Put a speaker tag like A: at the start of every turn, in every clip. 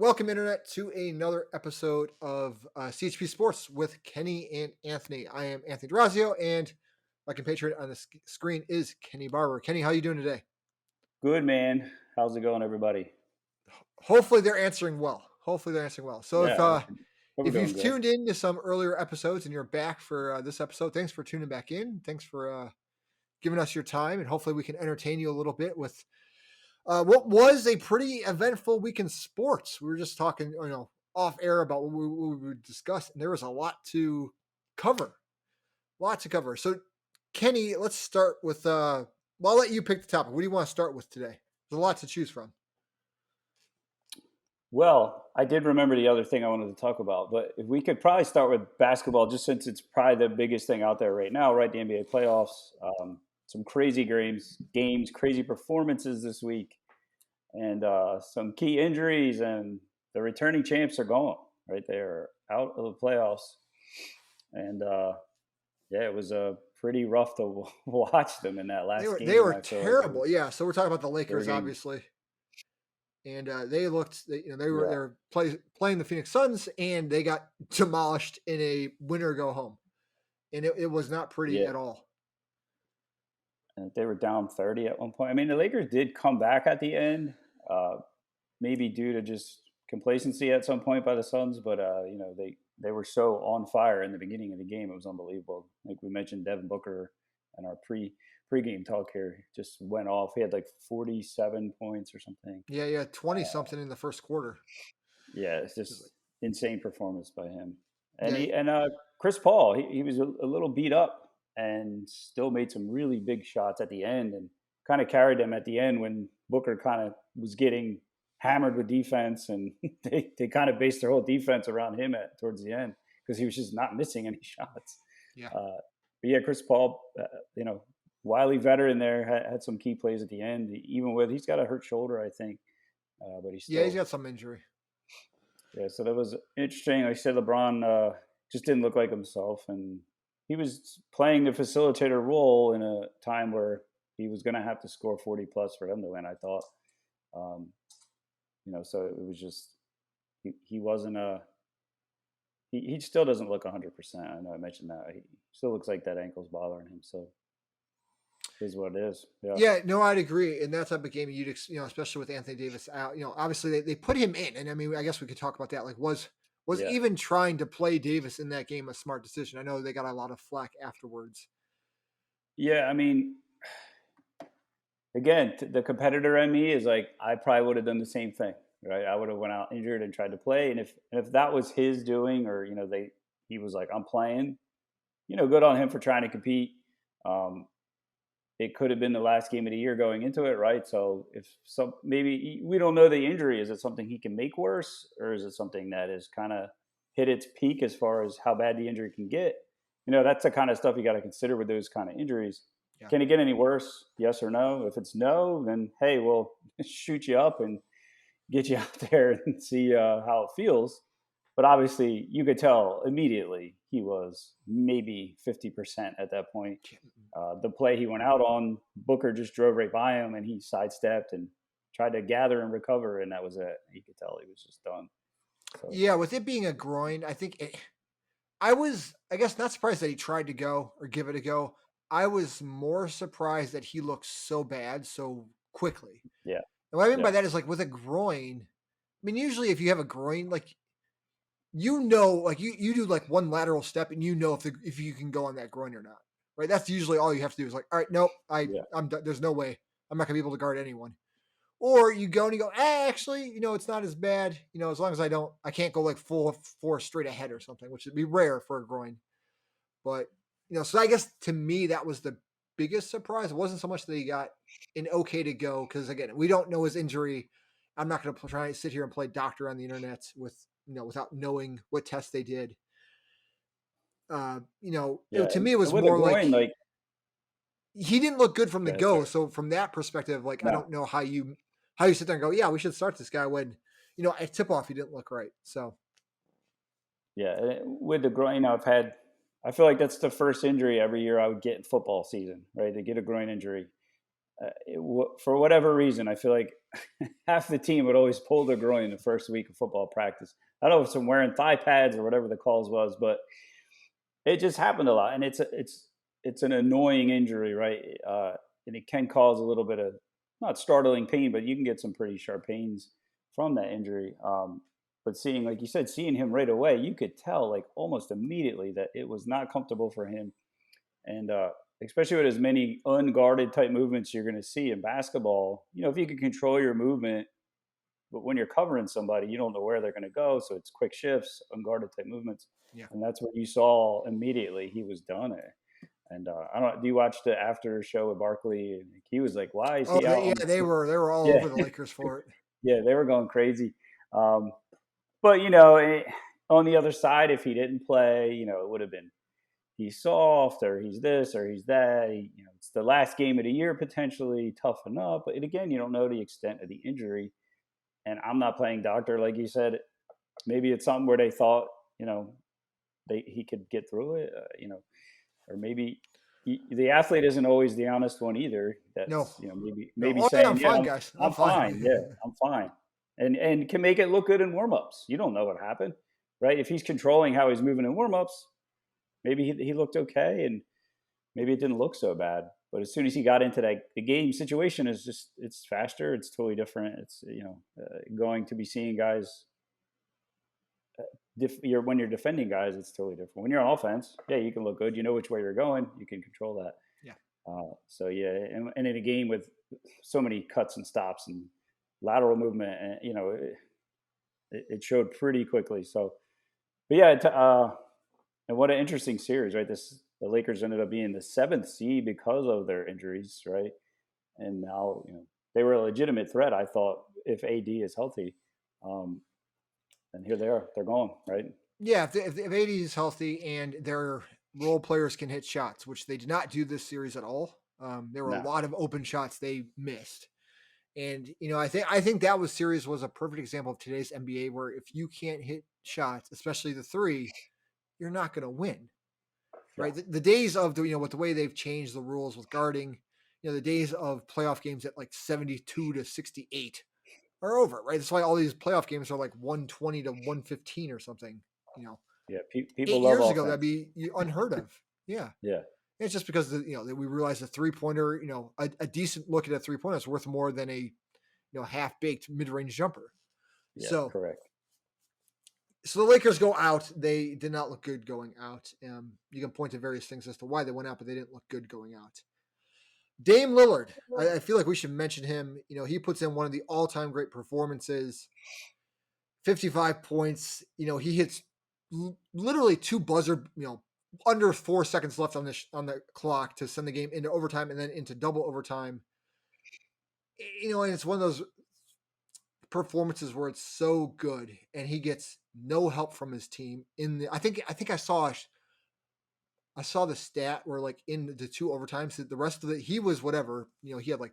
A: Welcome, Internet, to another episode of CHP Sports with Kenny and Anthony. I am Anthony D'Orazio, and my compatriot on the screen is Kenny Barber. Kenny, how you doing today?
B: Good, man. How's it going, everybody?
A: Hopefully, they're answering well. So,
B: Yeah, hope we're
A: if
B: doing
A: you've
B: good.
A: tuned in to some earlier episodes and you're back for this episode, thanks for tuning back in. Thanks for giving us your time, and hopefully, we can entertain you a little bit with what was a pretty eventful week in sports. We were just talking, off air about what we discussed, and there was a lot to cover. So, Kenny, let's start with. Well, I'll let you pick the topic. What do you want to start with today? There's a lot to choose from.
B: Well, I did remember the other thing I wanted to talk about, but if we could probably start with basketball, just since it's probably the biggest thing out there right now, right? The NBA playoffs, some crazy games, crazy performances this week, and some key injuries, and the returning champs are gone. Right, they're out of the playoffs, and yeah, it was pretty rough to watch them in that
A: They
B: last
A: were they
B: game.
A: were
B: I feel like it
A: terrible.
B: was
A: Yeah. So we're talking about the
B: they were
A: Lakers,
B: getting
A: obviously, and they looked. They were
B: yeah.
A: playing the Phoenix Suns, and they got demolished in a winner go home, and it was not pretty
B: Yeah,
A: at all.
B: and they were down 30 at one point. I mean, the Lakers did come back at the end, uh, maybe due to just complacency at some point by the Suns, but they were so on fire in the beginning of the game. It was unbelievable. Like we mentioned, Devin Booker and our pregame talk here just went off. He had like 47 points or something.
A: Yeah, 20 something in the first quarter.
B: Yeah, it's
A: It was like,
B: just insane performance by him. And
A: yeah,
B: Chris Paul, he was a little beat up and still made some really big shots at the end and kind of carried them at the end when Booker kind of was getting hammered with defense, and they kind of based their whole defense around him towards the end because he was just not missing any shots.
A: yeah,
B: But yeah, Chris Paul, wily veteran there, had some key plays at the end. Even with he's got a hurt shoulder, I think, but he's
A: yeah. He's
B: still.
A: got some injury.
B: Yeah, so that was interesting. Like I said, LeBron just didn't look like himself, and he was playing the facilitator role in a time where he was going to have to score 40 plus for him to win. I thought, um, so it was just he wasn't a he still doesn't look 100%. I know I mentioned that he still looks like that ankle's bothering him. So it is what it is. Yeah,
A: Yeah, no, I'd agree. In that type of game, especially with Anthony Davis out, obviously they put him in, and I mean, I guess we could talk about that. Like, was
B: yeah,
A: even trying to play Davis in that game a smart decision? I know they got a lot of flack afterwards.
B: yeah. I mean, again, the competitor in me is like, I probably would have done the same thing, right? I would have went out injured and tried to play, and if that was his doing, or he was like, I'm playing, good on him for trying to compete. Um, it could have been the last game of the year going into it, right? So if maybe we don't know the injury, is it something he can make worse, or is it something that is kind of hit its peak as far as how bad the injury can get? That's the kind of stuff you got to consider with those kind of injuries.
A: Yeah,
B: Can it get any worse? Yes or no? If it's no, then hey, we'll shoot you up and get you out there and see how it feels. But obviously, you could tell immediately he was maybe 50% at that point. The play he went out on, Booker just drove right by him and he sidestepped and tried to gather and recover, and that was it. You could tell he was just done. So,
A: yeah. With it being a groin, I was, I guess, not surprised that he tried to go or give it a go. I was more surprised that he looked so bad so quickly.
B: yeah,
A: And what I mean
B: yeah,
A: by that is like with a groin. I mean, usually if you have a groin, like like you do like one lateral step, and if you can go on that groin or not, right? That's usually all you have to do is like, all right, nope,
B: yeah,
A: I'm done. There's no way I'm not gonna be able to guard anyone. Or you go and you go, actually, it's not as bad, as long as I can't go like full four straight ahead or something, which would be rare for a groin. But so I guess to me that was the biggest surprise. It wasn't so much that he got an okay to go, because again, we don't know his injury. I'm not going to try and sit here and play doctor on the internet without knowing what tests they did.
B: yeah.
A: To me it was
B: And with the
A: more
B: groin,
A: like
B: like,
A: he didn't look good from the
B: go ahead,
A: go.
B: sorry.
A: So from that perspective, like I
B: No,
A: don't know how you sit there and go, yeah, we should start this guy when at tip off he didn't look right. So
B: yeah. With the groin, I feel like that's the first injury every year I would get in football season, right? To get a groin injury. for whatever reason, I feel like half the team would always pull their groin the first week of football practice. I don't know if it's wearing thigh pads or whatever the cause was, but it just happened a lot, and it's an annoying injury, right? And it can cause a little bit of not startling pain, but you can get some pretty sharp pains from that injury. But seeing, like you said, seeing him right away, you could tell like almost immediately that it was not comfortable for him, and especially with as many unguarded type movements you're going to see in basketball. If you can control your movement, but when you're covering somebody, you don't know where they're going to go, so it's quick shifts, unguarded type movements,
A: Yeah.
B: and that's what you saw immediately. He was done it. And I don't. Do you watch the after show with Barkley? And he was like, "Why is
A: Oh,
B: he out
A: yeah,
B: on the
A: they
B: field?"
A: were all
B: Yeah,
A: over the Lakers for it.
B: yeah, they were going crazy. Um, but on the other side, if he didn't play, it would have been he's soft or he's this or he's that. It's the last game of the year potentially toughen up. But again, you don't know the extent of the injury. And I'm not playing doctor, like you said. Maybe it's something where they thought, he could get through it, or maybe the athlete isn't always the honest one either.
A: No,
B: That's
A: no.
B: maybe
A: Oh yeah, I'm
B: saying, yeah,
A: fine,
B: I'm
A: guys. I'm
B: I'm fine,
A: fine.
B: yeah, I'm fine, and can make it look good in warmups. You don't know what happened, right? If he's controlling how he's moving in warmups, maybe he looked okay, and maybe it didn't look so bad. But as soon as he got into that, the game situation is just it's faster. It's totally different. It's going to be seeing guys. When you're defending guys, it's totally different. When you're on offense, yeah, you can look good. You know which way you're going. You can control that.
A: Yeah.
B: So yeah, and in a game with so many cuts and stops and lateral movement, and it showed pretty quickly. So, but yeah, and what an interesting series, right? The Lakers ended up being the 7th seed because of their injuries, right? And now they were a legitimate threat. I thought if AD is healthy, and here they are. They're gone, right?
A: Yeah, if AD is healthy and their role players can hit shots, which they did not do this series at all. There were a
B: No.
A: lot of open shots they missed. And I think that was a perfect example of today's NBA where if you can't hit shots, especially the three, you're not going to win.
B: Yeah.
A: Right? The days of with the way they've changed the rules with guarding, the days of playoff games at like 72 to 68 are over, right? That's why all these playoff games are like 120 to 115 or something. You know,
B: Yeah. People
A: 8
B: love
A: years ago that'd
B: offense.
A: be unheard of. Yeah.
B: Yeah.
A: It's just because that we realize a 3-pointer, a decent look at a 3-pointer is worth more than a half baked mid range jumper.
B: Yeah.
A: So
B: Correct.
A: the Lakers go out. They did not look good going out. You can point to various things as to why they went out, but they didn't look good going out. Dame Lillard, I feel like we should mention him. He puts in one of the all-time great performances. 55 points. He hits literally two buzzer. Under 4 seconds left on the clock to send the game into overtime and then into double overtime. And it's one of those performances where it's so good and he gets no help from his team I think I saw the stat where like in the 2 overtimes the rest of he was whatever, he had like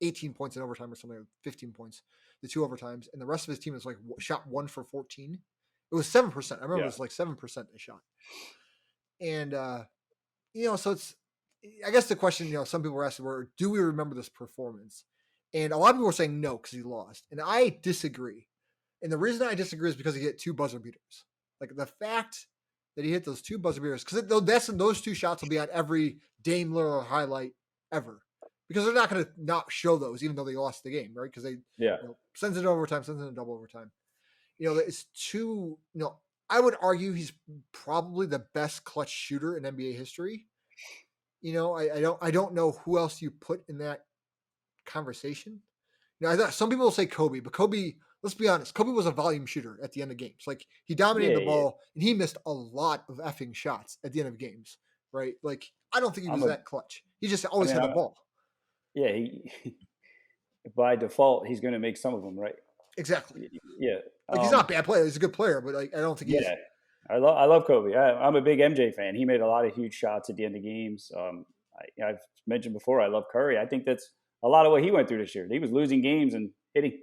A: 18 points in overtime or something, like 15 points, the 2 overtimes, and the rest of his team was like shot 1 for 14. It was 7%. I remember it
B: Yeah.
A: was like 7% they shot. And so it's, I guess the question, some people were asking were, do we remember this performance? And a lot of people were saying no because he lost. And I disagree. And the reason I disagree is because he hit 2 buzzer beaters. Like the fact that he hit those 2 buzzer beaters, because those 2 shots will be on every Dame Lillard highlight ever. Because they're not going to not show those, even though they lost the game, right? Because they
B: Yeah.
A: Sends it overtime, sends it in double overtime. It's too, I would argue he's probably the best clutch shooter in NBA history. I don't know who else you put in that conversation. I thought some people will say Kobe, but Kobe, let's be honest, Kobe was a volume shooter at the end of games. Like he dominated
B: Yeah.
A: the
B: Yeah.
A: ball and he missed a lot of effing shots at the end of games, right? Like I don't think he
B: I'm
A: was
B: a.
A: that clutch. He just
B: I
A: always
B: mean,
A: had the ball.
B: yeah. By default, he's going to make some of them, right?
A: Exactly.
B: Yeah.
A: Like he's not a bad player. He's a good player, but like I don't think he's
B: Yeah. I love Kobe. I'm a big MJ fan. He made a lot of huge shots at the end of games. I've mentioned before, I love Curry. I think that's a lot of what he went through this year. He was losing games and hitting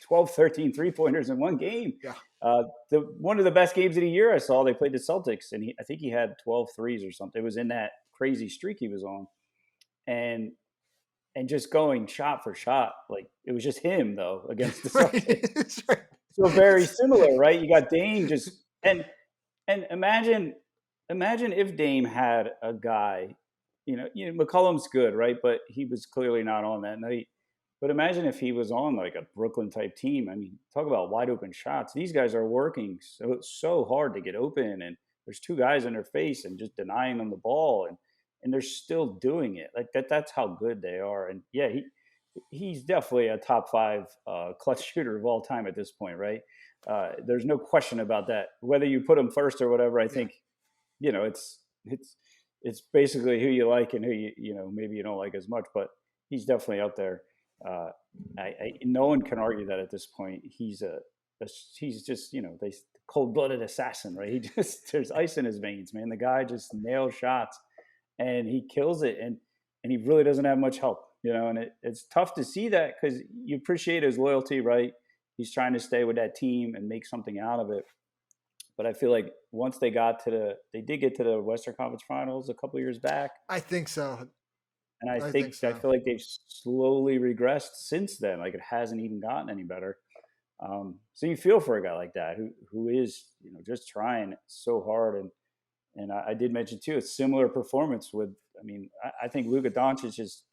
B: 12, 13 3-pointers in one game.
A: Yeah.
B: One of the best games of the year I saw, they played the Celtics, and I think he had 12 threes or something. It was in that crazy streak he was on. And and just going shot for shot. Like it was just him though against the
A: Right.
B: Celtics.
A: That's right.
B: So very similar, right? You got Dame just and imagine if Dame had a guy, McCollum's good, right? But he was clearly not on that night. But imagine if he was on like a Brooklyn type team. I mean, talk about wide open shots. These guys are working so hard to get open, and there's two guys in their face and just denying them the ball, and they're still doing it. Like that's how good they are. And yeah, he's definitely a top five clutch shooter of all time at this point, right? There's no question about that. Whether you put him first or whatever, I think it's basically who you like and who maybe you don't like as much, but he's definitely up there. Uh, no one can argue that at this point. He's just they cold blooded assassin, right? He just there's ice in his veins, man. The guy just nails shots and he kills it, and he really doesn't have much help, and it's tough to see that because you appreciate his loyalty, right? He's trying to stay with that team and make something out of it. But I feel like once they did get to the Western Conference Finals a couple years back,
A: I think so.
B: and I
A: I think
B: think I
A: so.
B: feel like they've slowly regressed since then. Like it hasn't even gotten any better. So you feel for a guy like that who is just trying so hard, and I did mention too a similar performance with. I mean, I think Luka Doncic is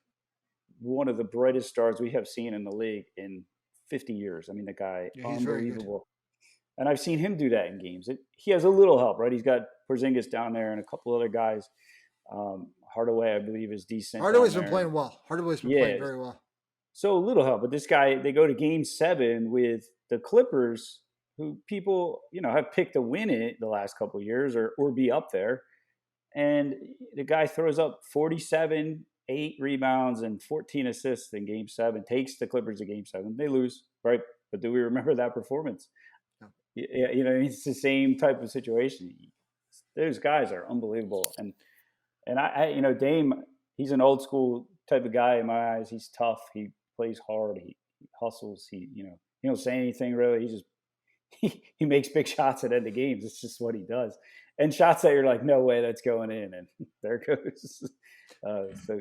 B: one of the brightest stars we have seen in the league in 50 years. I mean, the guy,
A: Yeah, he's very good.
B: unbelievable. And I've seen him do that in games. He has a little help, right? He's got Porzingis down there and a couple other guys. Hardaway, I believe, is decent down
A: Hardaway's been
B: there.
A: playing well. Hardaway's been playing
B: Yeah,
A: very well.
B: so a little help. But this guy, they go to Game 7 with the Clippers, who people have picked to win it the last couple of years or be up there. And the guy throws up 47, 8 rebounds, and 14 assists in Game 7. Takes the Clippers to Game 7. They lose, right? But do we remember that performance?
A: No.
B: Yeah, it's the same type of situation. Those guys are unbelievable, and Dame, he's an old school type of guy in my eyes. He's tough. He plays hard. He hustles. He don't say anything really. He just he makes big shots at end of games. It's just what he does, and shots that you're like, no way, that's going in, and there it goes. So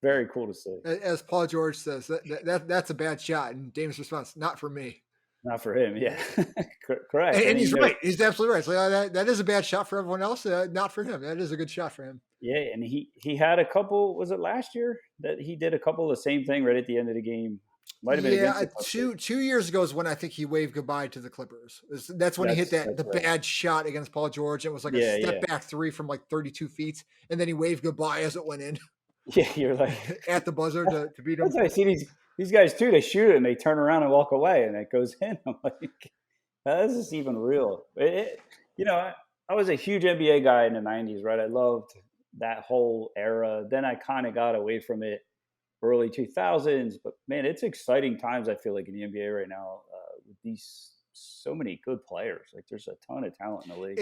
B: very cool to see.
A: As Paul George says, that's a bad shot. And Dame's response, not for me.
B: Not for him, yeah. Correct.
A: And he's right. He's absolutely right. So that is a bad shot for everyone else. Not for him. That is a good shot for him.
B: Yeah, and he had a couple. Was it last year that he did a couple of the same thing right at the end of the game? Might have been against the
A: 2 years ago is when I think he waved goodbye to the Clippers. That's when he hit the right. Bad shot against Paul George. It was like a step back three from like 32 feet, and then he waved goodbye as it went in.
B: Yeah, you're like
A: at the buzzer to beat him.
B: I see these guys too. They shoot it and they turn around and walk away, and it goes in. I'm like, this is even real. I was a huge NBA guy in the '90s, right? I loved that whole era. Then I kind of got away from it early 2000s, but man, it's exciting times. I feel like in the NBA right now with these so many good players. Like there's a ton of talent in the league.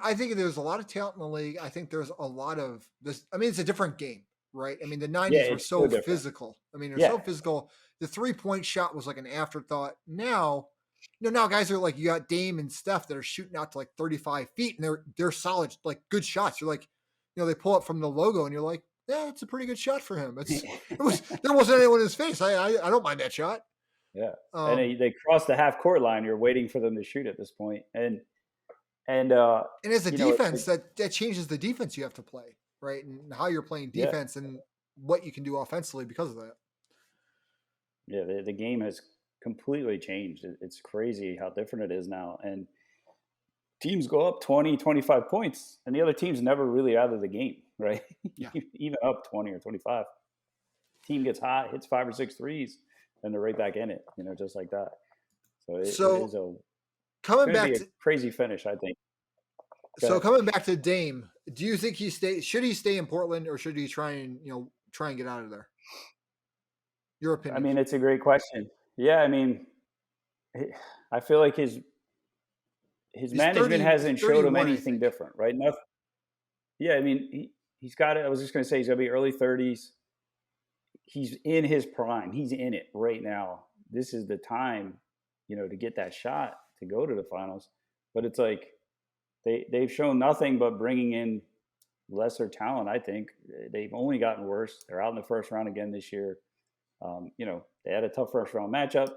A: I think there's a lot of talent in the league. I think there's a lot of this. I mean, it's a different game, right? I mean, the '90s were so physical. I mean, they're so physical. The 3-point shot was like an afterthought. Now, now guys are like, you got Dame and Steph that are shooting out to like 35 feet, and they're solid, like good shots. You're like, they pull up from the logo, and you're like, yeah, it's a pretty good shot for him. There wasn't anyone in his face. I don't mind that shot.
B: Yeah, and they cross the half court line. You're waiting for them to shoot at this point, and
A: as a defense, that changes the defense you have to play, right? And how you're playing defense and what you can do offensively because of that.
B: Yeah, the game has completely changed. It's crazy how different it is now, and teams go up 20, 25 points, and the other team's never really out of the game, right?
A: Yeah.
B: Even up 20 or 25. Team gets hot, hits 5 or 6 threes, and they're right back in it, just like that. So it is
A: coming back to
B: crazy finish, I think.
A: Coming back to Dame, do you think should he stay in Portland, or should he try and get out of there? Your opinion.
B: I mean, it's a great question. Yeah, I mean, I feel like his management hasn't showed him anything different, right? Nothing. Yeah, I mean, he's got it. I was just going to say he's going to be early 30s. He's in his prime. He's in it right now. This is the time, to get that shot to go to the finals. But it's like they've shown nothing but bringing in lesser talent, I think. They've only gotten worse. They're out in the first round again this year. They had a tough first round matchup.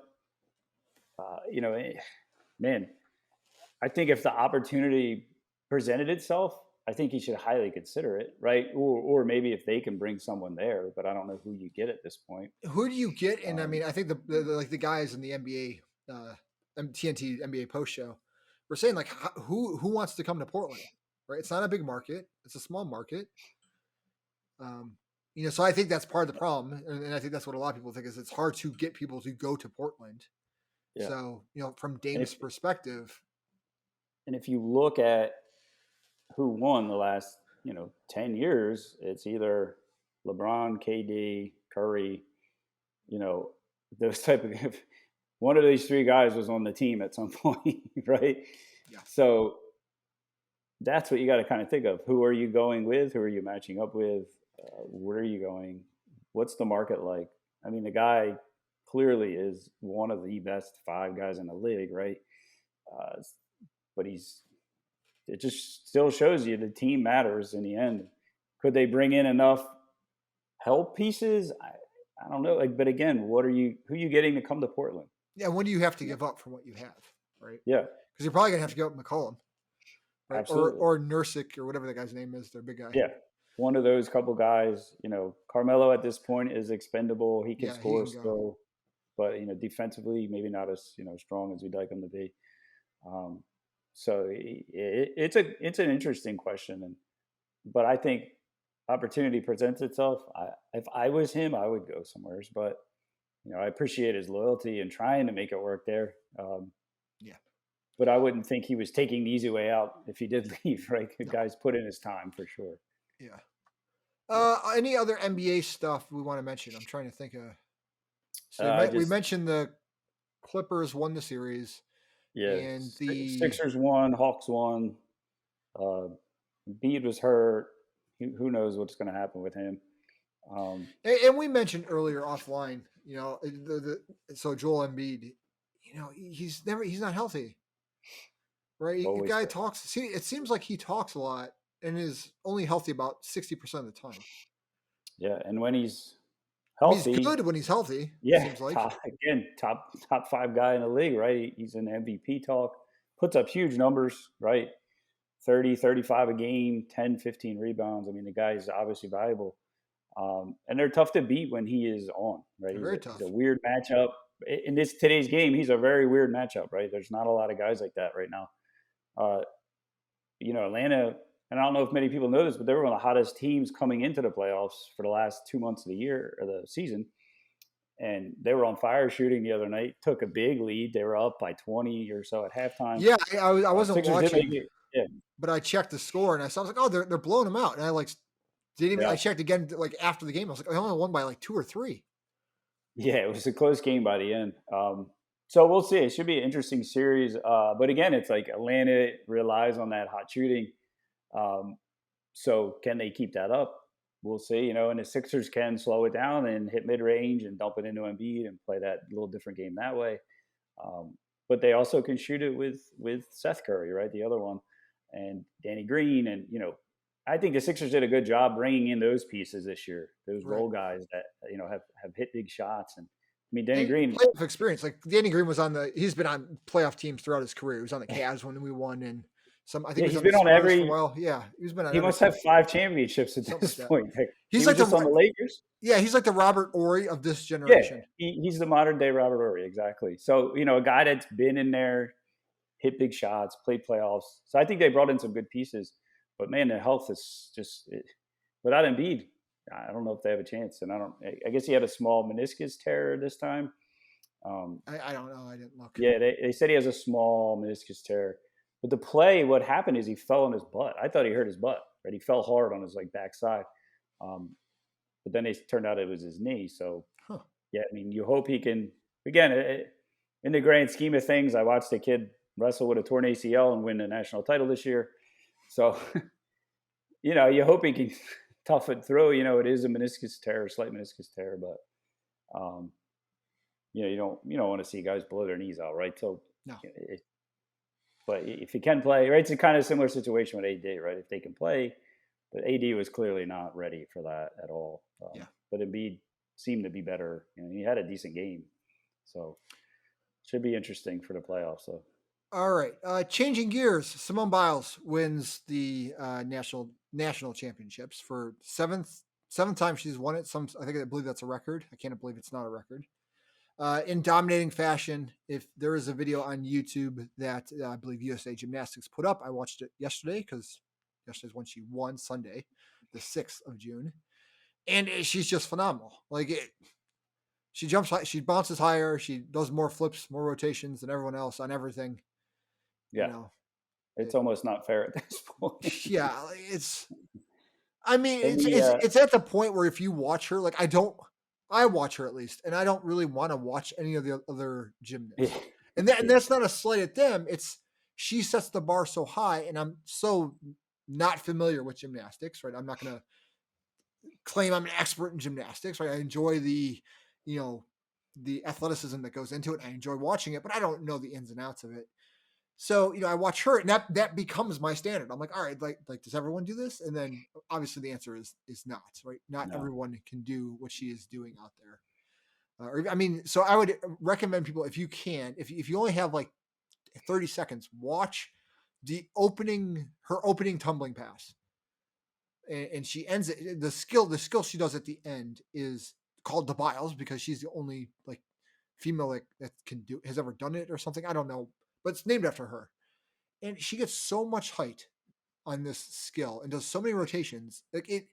B: Uh, you know, eh, Man, I think if the opportunity presented itself, I think he should highly consider it, right? Or maybe if they can bring someone there, but I don't know who you get at this point.
A: Who do you get? And I
B: Um,
A: mean, I think like the guys in the NBA, TNT NBA post show, were saying like who wants to come to Portland, right? It's not a big market; it's a small market. Um, so I think that's part of the problem, and I think that's what a lot of people think is it's hard to get people to go to Portland.
B: yeah,
A: So from
B: and
A: Dame's perspective,
B: if you look at who won the last 10 years, it's either LeBron, KD, Curry, you know those type of one of these three guys was on the team at some point, right?
A: yeah,
B: So that's what you got to kind of think of. Who are you going with? Who are you matching up with? Where are you going? What's the market like? I mean, the guy clearly is one of the best five guys in the league, right? Uh, but it just still shows you the team matters in the end. Could they bring in enough help pieces? I don't know. Like, but again, who are you getting to come to Portland?
A: yeah. When do you have to
B: Yeah,
A: give up from what you have, right?
B: yeah,
A: Because you're probably gonna have to give up McCollum, right? Or
B: absolutely.
A: or Nursic or whatever the guy's name is, their big guy.
B: Yeah, one of those couple guys. Carmelo at this point is expendable. He can
A: Yeah, he
B: score
A: can go.
B: still, but defensively maybe not as strong as we'd like him to be. Um, so it's an interesting question, but I think opportunity presents itself. If I was him, I would go somewheres, but I appreciate his loyalty and trying to make it work there.
A: Yeah,
B: But I wouldn't think he was taking the easy way out if he did leave. Right, the
A: no,
B: guy's put in his time for sure.
A: yeah.
B: Yeah.
A: Any other NBA stuff we want to mention? I'm trying to think of. So we
B: Just
A: mentioned the Clippers won the series,
B: Yeah,
A: and the
B: Sixers won, Hawks won. Uh, Bede was hurt. Who knows what's going to happen with him? Um,
A: and we mentioned earlier offline. So Joel Embiid, he's not healthy, right? The
B: always
A: guy
B: hurt.
A: talks. See, it seems like he talks a lot and is only healthy about 60% of the time.
B: Yeah, and when he's
A: I mean, he's
B: healthy,
A: good when he's healthy. It
B: yeah,
A: seems like.
B: top five guy in the league, right? He's in MVP talk, puts up huge numbers, right? 30, 35 a game, 10, 15 rebounds. I mean, the guy is obviously valuable. And they're tough to beat when he is on, right?
A: They're
B: He's
A: very
B: a
A: tough.
B: weird matchup. In this today's game, he's a very weird matchup, right? There's not a lot of guys like that right now. Uh, Atlanta, and I don't know if many people know this, but they were one of the hottest teams coming into the playoffs for the last 2 months of the year or the season. And they were on fire shooting the other night, took a big lead. They were up by 20 or so at halftime.
A: Yeah, I wasn't
B: Sixers did make
A: watching,
B: it. Yeah.
A: but I checked the score and I was like, oh, they're blowing them out, and I like didn't even. I
B: Yeah.
A: checked again like after the game. I was like, I only won by like 2 or 3.
B: Yeah. It was a close game by the end. So we'll see. It should be an interesting series. But again, it's like Atlanta relies on that hot shooting. Um, so can they keep that up? We'll see. And the Sixers can slow it down and hit mid range and dump it into Embiid and play that little different game that way. Um, but they also can shoot it with Seth Curry, right? The other one, and Danny Green, and I think the Sixers did a good job bringing in those pieces this year. Those
A: Right.
B: role guys that have hit big shots, and I mean Danny
A: And
B: Green.
A: playoff experience. Like Danny Green was he's been on playoff teams throughout his career. He was on the Cavs when we won, and I think he
B: Yeah,
A: was
B: he's
A: on the
B: been on
A: Spurs for a
B: every.
A: while. Yeah, he's been on
B: He
A: every
B: must
A: team,
B: have 5 championships at
A: something like
B: this
A: that.
B: point. Like,
A: He's
B: he
A: like
B: was just on the Lakers.
A: he's like the Robert Ory of this
B: Yeah,
A: generation.
B: he's the modern day Robert Horry, exactly. So a guy that's been in there, hit big shots, played playoffs. So I think they brought in some good pieces. But man, their health is just without Embiid. I don't know if they have a chance. And I guess he had a small meniscus tear this time.
A: I don't know. I didn't look.
B: Yeah, they said he has a small meniscus tear. But the play, what happened is he fell on his butt. I thought he hurt his butt, right? He fell hard on his backside. Um, but then it turned out it was his knee. So
A: Huh.
B: yeah, I mean, you hope he can. Again, in the grand scheme of things, I watched a kid wrestle with a torn ACL and win a national title this year. So you hope he can tough it through. It is a meniscus tear, a slight meniscus tear, but you don't want to see guys blow their knees out, right? So,
A: No.
B: But if he can play, right, it's a kind of similar situation with AD, right? If they can play, but AD was clearly not ready for that at all.
A: Yeah.
B: But Embiid seemed to be better. He had a decent game, so should be interesting for the playoffs. So
A: All right. Changing gears, Simone Biles wins the national championships for seventh time she's won it. I believe that's a record. I can't believe it's not a record. In dominating fashion. If there is a video on YouTube that I believe USA Gymnastics put up, I watched it yesterday because yesterday's when she won, Sunday, the 6th of June, and she's just phenomenal. She jumps high, she bounces higher, she does more flips, more rotations than everyone else on everything. You
B: yeah,
A: know,
B: it's almost not fair at this point.
A: yeah, it's. I mean,
B: And
A: it's
B: the
A: it's it's at the point where if you watch her, I watch her at least, and I don't really want to watch any of the other
B: yeah,
A: gymnasts. And that's not a slight at them. It's she sets the bar so high, and I'm so not familiar with gymnastics, right? I'm not going to claim I'm an expert in gymnastics, right? I enjoy you know, the athleticism that goes into it. I enjoy watching it, but I don't know the ins and outs of it. So, I watch her, and that becomes my standard. I'm like, all right, does everyone do this? And then obviously the answer is not, right? Not
B: no,
A: everyone can do what she is doing out there. So I would recommend people, if you can, if you only have like 30 seconds, watch her opening tumbling pass, and she ends it. The skill she does at the end is called the Biles because she's the only like female that has ever done it or something. I don't know, but it's named after her. And she gets so much height on this skill and does so many rotations. It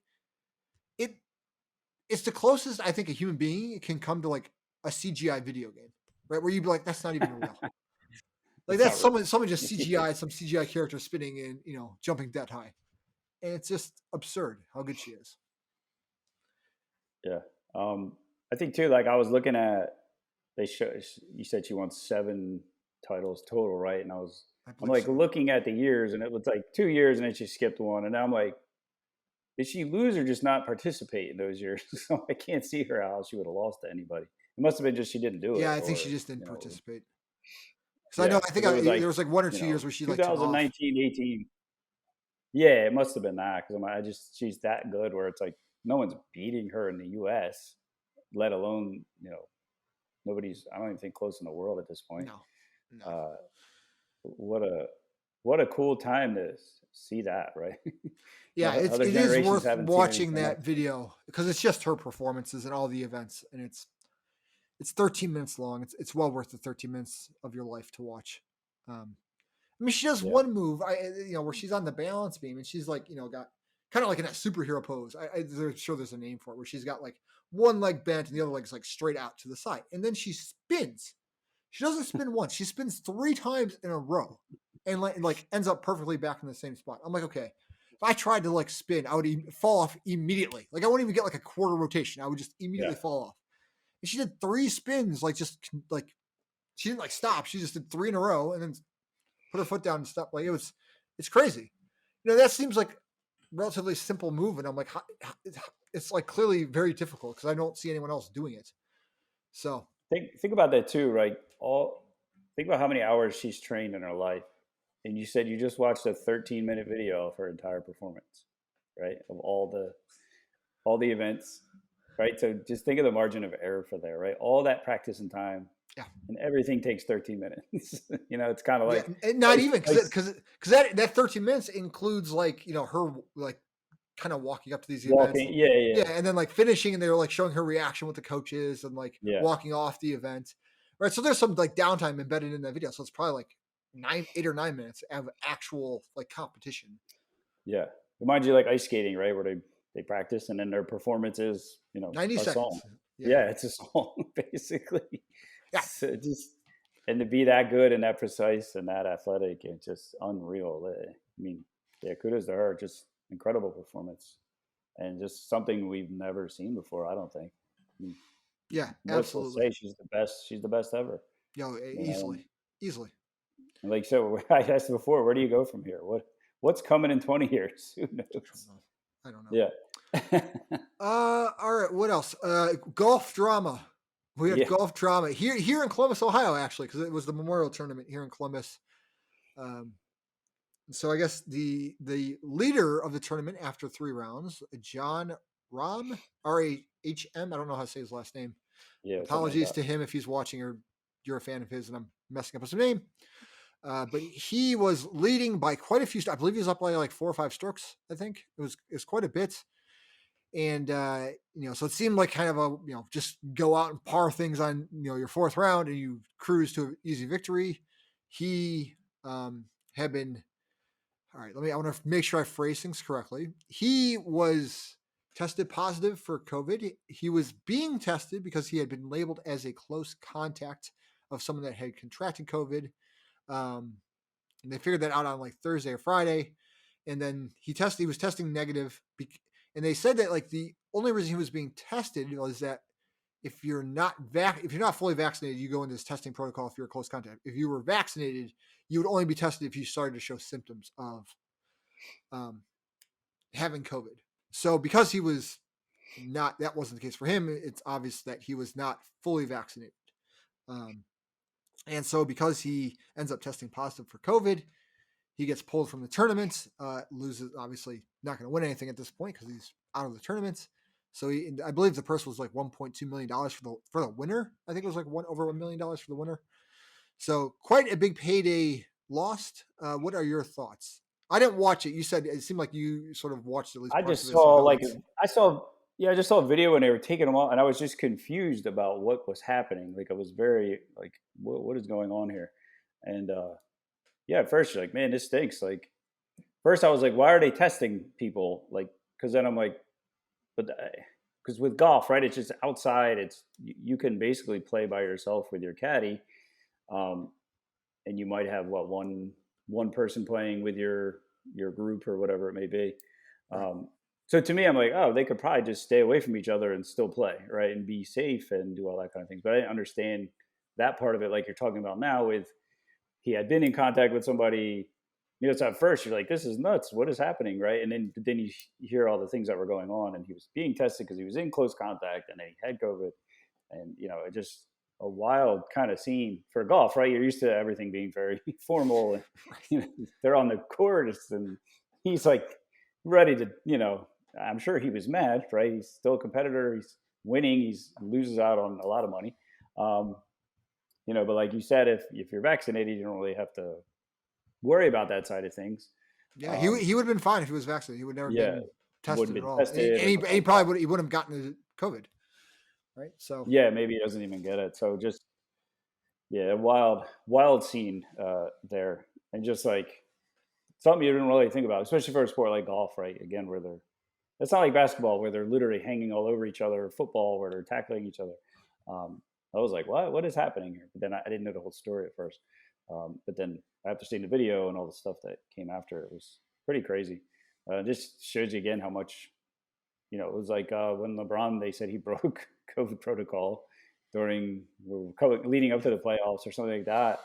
A: it's the closest I think a human being can come to like a CGI video game, right? Where you'd be like, that's not even real. Like
B: it's
A: that's
B: not real.
A: someone just CGI some CGI character spinning and jumping that high, and it's just absurd how good she is.
B: Yeah. I think too, like I was looking at, you said she won 7 titles total, right? And
A: I
B: I'm
A: believe
B: like
A: so.
B: looking at the years, and it was like 2 years, and then she skipped one, and I'm like, did she lose or just not participate in those years? So I can't see her how she would have lost to anybody. It must have been just she didn't do
A: Yeah,
B: it,
A: I think she
B: or
A: just didn't participate. Because I know
B: yeah,
A: I think
B: because it was like
A: there was like 1 or 2 years where she like took off.
B: 2019, 18. Yeah, it must have been that because she's that good where it's like no one's beating her in the U.S., let alone nobody's. I don't even think close in the world at this point.
A: No, no.
B: Uh, what a cool time to see that, right?
A: Yeah,
B: Other
A: it is
B: generations
A: worth
B: haven't seen
A: watching
B: anything like
A: that video because it's just her performances and all the events, and it's 13 minutes long. It's well worth the 13 minutes of your life to watch. I mean, she does
B: yeah,
A: one move, where she's on the balance beam and she's like, got kind of like in that superhero pose. I'm sure there's a name for it, where she's got like one leg bent and the other leg's like straight out to the side, and then she spins. She doesn't spin once; she spins 3 times in a row, and like ends up perfectly back in the same spot. I'm like, okay, if I tried to like spin, I would fall off immediately. Like I wouldn't even get like a quarter rotation; I would just immediately
B: yeah,
A: fall off. And she did 3 spins, like just like she didn't like stop. She just did 3 in a row, and then put her foot down and stop. Like it's crazy. That seems like relatively simple move, and I'm like, it's like clearly very difficult because I don't see anyone else doing it. So
B: think about that too, right? Think about how many hours she's trained in her life, and you said you just watched a 13-minute video of her entire performance, right? Of all the events, right? So just think of the margin of error for there, right? All that practice and time,
A: yeah,
B: and everything takes 13 minutes. It's kind of
A: yeah,
B: like
A: and not even
B: ice.
A: because that 13 minutes includes like her like kind of walking up to these events.
B: Walking. Yeah, yeah,
A: Yeah, and then like finishing, and they're like showing her reaction with the coaches and like
B: yeah,
A: walking off the event. Right. So there's some like downtime embedded in that video. So it's probably like 8 or 9 minutes of actual like competition.
B: yeah. Reminds you like ice skating, right? Where they practice and then their performance is
A: 90
B: a song.
A: seconds. Yeah.
B: Yeah, it's a song basically.
A: Yeah.
B: So and to be that good and that precise and that athletic, it's just unreal. I mean, yeah, kudos to her. Just incredible performance and just something we've never seen before. I don't think. I mean,
A: Yeah.
B: most will
A: Absolutely.
B: say she's the best. She's the best ever.
A: Yo,
B: You know,
A: easily. Easily.
B: and like so, I asked before, where do you go from here? What's coming in 20 years? Who
A: I don't
B: knows?
A: know. I don't know.
B: Yeah.
A: All right. What else? Golf drama. We had
B: Yeah.
A: golf drama here in Columbus, Ohio, actually, because it was the Memorial Tournament here in Columbus. Um, so I guess the leader of the tournament after 3 rounds, John Rahm, R-A-H-M. I don't know how to say his last name.
B: Yeah, something like
A: Apologies
B: that.
A: to him if he's watching or you're a fan of his and I'm messing up his name. But he was leading by quite a few. I believe he was up by like 4 or 5 strokes. I think it was quite a bit. And so it seemed like kind of a just go out and par things on your fourth round and you cruise to an easy victory. He had been all right. I want to make sure I phrase things correctly. He was tested positive for COVID. He was being tested because he had been labeled as a close contact of someone that had contracted COVID. Um, and they figured that out on like Thursday or Friday. And then he was testing negative. And they said that like the only reason he was being tested was that if you're not fully vaccinated, you go into this testing protocol if you're a close contact. If you were vaccinated, you would only be tested if you started to show symptoms of having COVID. So because he was not, that wasn't the case for him. It's obvious that he was not fully vaccinated. And so because he ends up testing positive for COVID, he gets pulled from the tournament, loses, obviously not going to win anything at this point because he's out of the tournament. So I believe the purse was like $1.2 million for the winner. I think it was like over $1 million for the winner. So quite a big payday lost. What are your thoughts? I didn't watch it. You said it seemed like you sort of watched at least
B: I
A: parts
B: just
A: of it, some
B: saw like
A: highlights.
B: I just saw a video when they were taking them off, and I was just confused about what was happening. Like I was very like, what is going on here? And yeah, at first you're like, man, this stinks. Like first I was like, why are they testing people? Like because then I'm like, but because with golf, right? It's just outside. It's you can basically play by yourself with your caddy, um, and you might have one person playing with your group or whatever it may be.
A: Right.
B: Um, so to me, I'm like, oh, they could probably just stay away from each other and still play, right, and be safe and do all that kind of things. But I didn't understand that part of it, like you're talking about now. With he had been in contact with somebody. So at first you're like, this is nuts. What is happening, right? And then you hear all the things that were going on, and he was being tested because he was in close contact, and then he had COVID, and it just a wild kind of scene for golf, right? You're used to everything being very formal, and they're on the course, and he's like ready to, I'm sure he was mad, right? He's still a competitor. He's winning. He's loses out on a lot of money. Um, but like you said, if you're vaccinated, you don't really have to worry about that side of things.
A: Yeah,
B: Um,
A: he would have been fine if he was vaccinated. He would never
B: yeah,
A: been
B: wouldn't
A: tested at
B: been
A: all, and
B: tested or
A: he,
B: nothing
A: he
B: like that.
A: probably he wouldn't have gotten COVID, right? So
B: Yeah, maybe he doesn't even get it. So just yeah, wild scene there, and just like something you didn't really think about, especially for a sport like golf, right? Again, where they're it's not like basketball where they're literally hanging all over each other, or football where they're tackling each other. I was like, what is happening here? But then I didn't know the whole story at first. But then after seeing the video and all the stuff that came after, it was pretty crazy. It just shows you again how much it was like when LeBron they said he broke COVID protocol during leading up to the playoffs or something like that.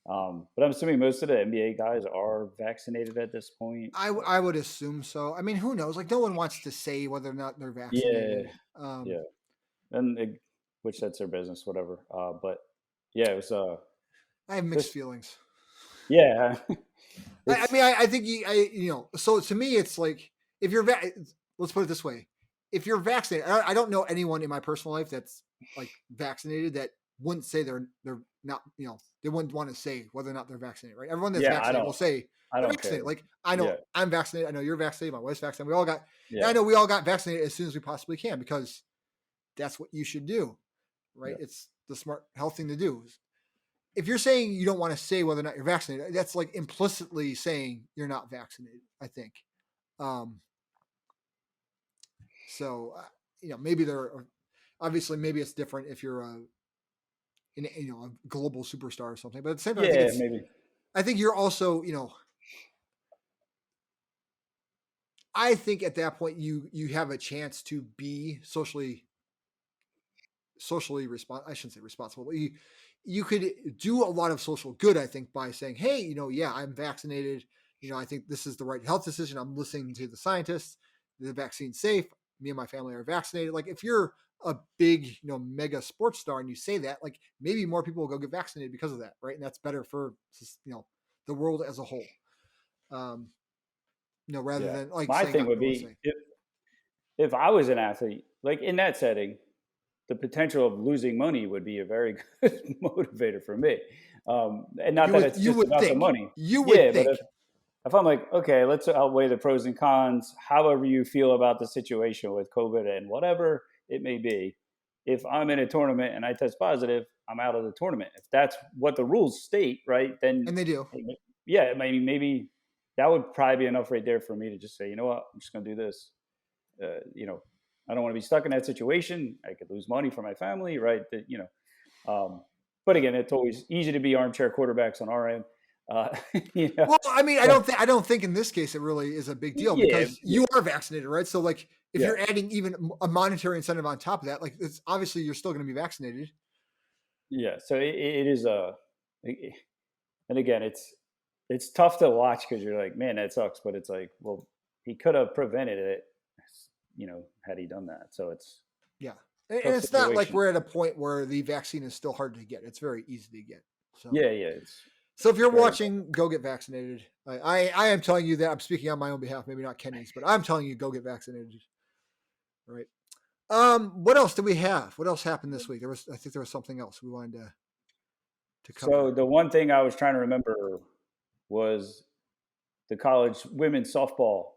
B: But I'm assuming most of the NBA guys are vaccinated at this point.
A: I would assume so. I mean, who knows? Like, no one wants to say whether or not they're
B: Yeah,
A: vaccinated.
B: yeah, and which that's their business, whatever. But yeah, it was
A: I have mixed
B: just
A: feelings.
B: yeah,
A: I
B: it's
A: mean, I think So to me, it's like if you're let's put it this way: if you're vaccinated, I don't know anyone in my personal life that's like vaccinated that wouldn't say they're not. They wouldn't want to say whether or not they're vaccinated, right? Everyone that's
B: yeah. I
A: vaccinated
B: don't
A: will say
B: I
A: they're
B: don't
A: vaccinated.
B: care.
A: Like I know
B: Yeah,
A: I'm vaccinated. I know you're vaccinated. My wife's vaccinated. And
B: yeah,
A: I know we all got vaccinated as soon as we possibly can because that's what you should do, right?
B: yeah,
A: It's the smart health thing to do. If you're saying you don't want to say whether or not you're vaccinated, that's like implicitly saying you're not vaccinated, I think. Um, so maybe obviously maybe it's different if you're a global superstar or something, but at the same time,
B: yeah. Maybe
A: I think you're also, I think at that point you have a chance to be socially I shouldn't say responsible, but you could do a lot of social good, I think, by saying, hey, yeah, I'm vaccinated. I think this is the right health decision. I'm listening to the scientists. The vaccine's safe. Me and my family are vaccinated. Like if you're a big, mega sports star and you say that, like maybe more people will go get vaccinated because of that, right? And that's better for the world as a whole. Rather
B: yeah.
A: than like
B: My
A: saying
B: thing
A: not
B: would
A: going to
B: be
A: say.
B: if I was an athlete, like in that setting, the potential of losing money would be a very good motivator for me. And not that it's
A: You
B: just
A: would
B: about the
A: think.
B: money.
A: You would
B: Yeah, but
A: think.
B: if I'm like, okay, let's outweigh the pros and cons, however you feel about the situation with COVID and whatever it may be. If I'm in a tournament and I test positive, I'm out of the tournament. If that's what the rules state, right, then
A: And they do.
B: yeah, maybe that would probably be enough right there for me to just say, you know what, I'm just going to do this. You know, I don't want to be stuck in that situation. I could lose money for my family, right? That but again, it's always easy to be armchair quarterbacks on our end. Uh, you know,
A: Well, I mean,
B: but
A: I don't think in this case it really is a big deal
B: yeah,
A: because
B: yeah,
A: you are vaccinated, right? So like if
B: yeah,
A: you're adding even a monetary incentive on top of that, like it's obviously you're still going to be vaccinated.
B: yeah. So it is and again, it's tough to watch because you're like, man, that sucks. But it's like, well, he could have prevented it, had he done that. So it's
A: Yeah. And
B: tough
A: it's not like
B: situation.
A: we're at a point where the vaccine is still hard to get. It's very easy to get. So
B: Yeah, yeah,
A: so if you're
B: very.
A: watching, go get vaccinated. I am telling you that. I'm speaking on my own behalf, maybe not Kenny's, but I'm telling you go get vaccinated. Right. What else do we have? What else happened this week? I think there was something else we wanted to
B: So
A: cover.
B: the one thing I was trying to remember was the college women's softball.